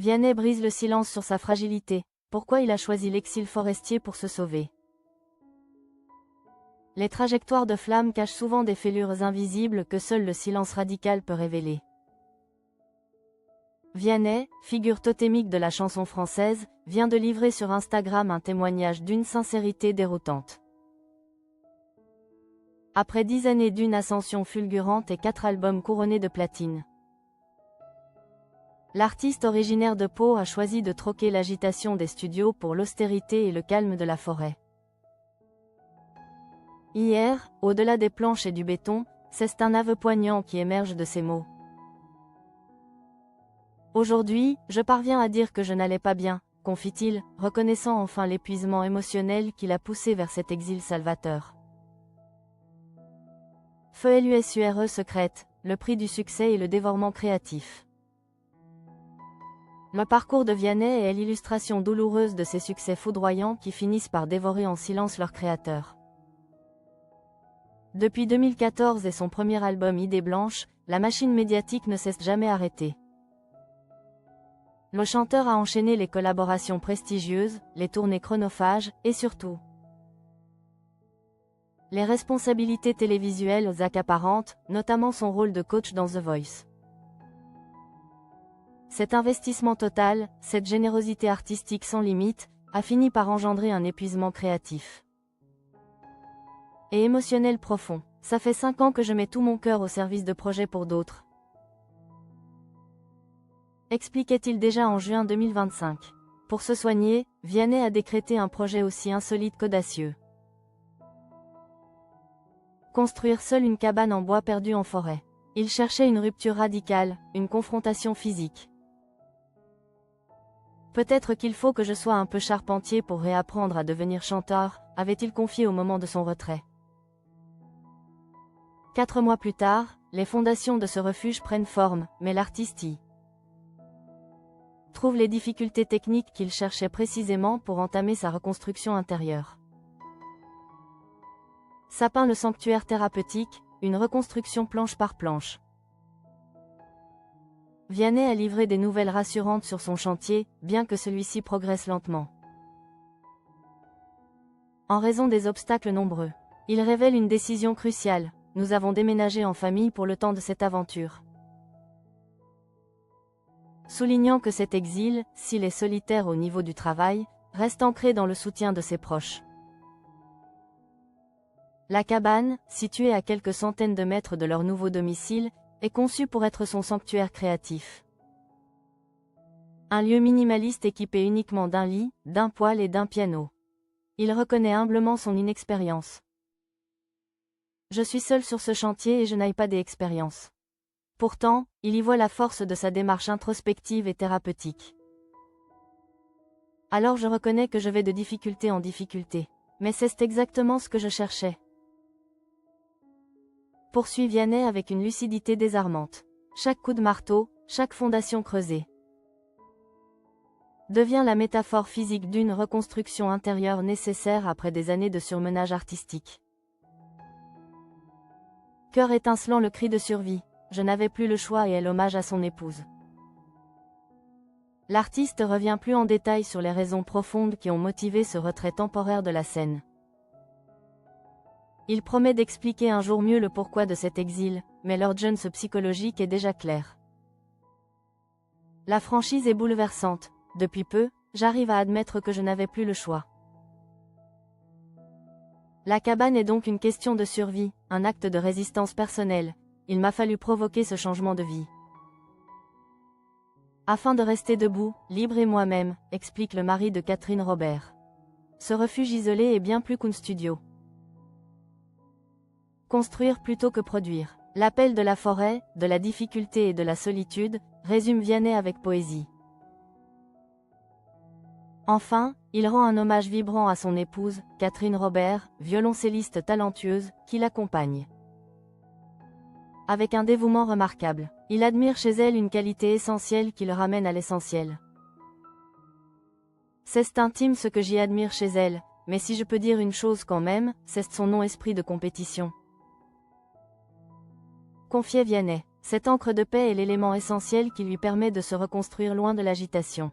Vianney brise le silence sur sa fragilité. Pourquoi il a choisi l'exil forestier pour se sauver? Les trajectoires de flammes cachent souvent des fêlures invisibles que seul le silence radical peut révéler. Vianney, figure totémique de la chanson française, vient de livrer sur Instagram un témoignage d'une sincérité déroutante. Après 10 années d'une ascension fulgurante et 4 albums couronnés de platine, l'artiste originaire de Pau a choisi de troquer l'agitation des studios pour l'austérité et le calme de la forêt. Hier, au-delà des planches et du béton, c'est un aveu poignant qui émerge de ces mots. Aujourd'hui, je parviens à dire que je n'allais pas bien, confie-t-il, reconnaissant enfin l'épuisement émotionnel qui l'a poussé vers cet exil salvateur. FELUSURE secrète, le prix du succès et le dévorement créatif. Le parcours de Vianney est l'illustration douloureuse de ces succès foudroyants qui finissent par dévorer en silence leur créateur. Depuis 2014 et son premier album Idée blanche, la machine médiatique ne s'est jamais arrêtée. Le chanteur a enchaîné les collaborations prestigieuses, les tournées chronophages, et surtout les responsabilités télévisuelles accaparantes, notamment son rôle de coach dans The Voice. Cet investissement total, cette générosité artistique sans limite, a fini par engendrer un épuisement créatif et émotionnel profond. Ça fait 5 ans que je mets tout mon cœur au service de projets pour d'autres, expliquait-il déjà en juin 2025. Pour se soigner, Vianney a décrété un projet aussi insolite qu'audacieux. Construire seul une cabane en bois perdue en forêt. Il cherchait une rupture radicale, une confrontation physique. Peut-être qu'il faut que je sois un peu charpentier pour réapprendre à devenir chanteur, avait-il confié au moment de son retrait. 4 mois plus tard, les fondations de ce refuge prennent forme, mais l'artiste y trouve les difficultés techniques qu'il cherchait précisément pour entamer sa reconstruction intérieure. Sapin le sanctuaire thérapeutique, une reconstruction planche par planche. Vianney a livré des nouvelles rassurantes sur son chantier, bien que celui-ci progresse lentement. En raison des obstacles nombreux, il révèle une décision cruciale. Nous avons déménagé en famille pour le temps de cette aventure. Soulignant que cet exil, s'il est solitaire au niveau du travail, reste ancré dans le soutien de ses proches. La cabane, située à quelques centaines de mètres de leur nouveau domicile, est conçue pour être son sanctuaire créatif. Un lieu minimaliste équipé uniquement d'un lit, d'un poêle et d'un piano. Il reconnaît humblement son inexpérience. Je suis seul sur ce chantier et je n'ai pas d'expérience. Pourtant, il y voit la force de sa démarche introspective et thérapeutique. Alors je reconnais que je vais de difficulté en difficulté. Mais c'est exactement ce que je cherchais. Poursuit Vianney avec une lucidité désarmante. Chaque coup de marteau, chaque fondation creusée, devient la métaphore physique d'une reconstruction intérieure nécessaire après des années de surmenage artistique. Cœur étincelant, le cri de survie. Je n'avais plus le choix et est l'hommage à son épouse. L'artiste revient plus en détail sur les raisons profondes qui ont motivé ce retrait temporaire de la scène. Il promet d'expliquer un jour mieux le pourquoi de cet exil, mais l'urgence psychologique est déjà claire. La franchise est bouleversante. Depuis peu, j'arrive à admettre que je n'avais plus le choix. La cabane est donc une question de survie, un acte de résistance personnelle. Il m'a fallu provoquer ce changement de vie afin de rester debout, libre et moi-même, explique le mari de Catherine Robert. Ce refuge isolé est bien plus qu'un studio. Construire plutôt que produire. L'appel de la forêt, de la difficulté et de la solitude, résume Vianney avec poésie. Enfin, il rend un hommage vibrant à son épouse, Catherine Robert, violoncelliste talentueuse, qui l'accompagne. Avec un dévouement remarquable, il admire chez elle une qualité essentielle qui le ramène à l'essentiel. C'est intime ce que j'y admire chez elle, mais si je peux dire une chose quand même, c'est son non-esprit de compétition. Confiait Vianney. Cet ancre de paix est l'élément essentiel qui lui permet de se reconstruire loin de l'agitation.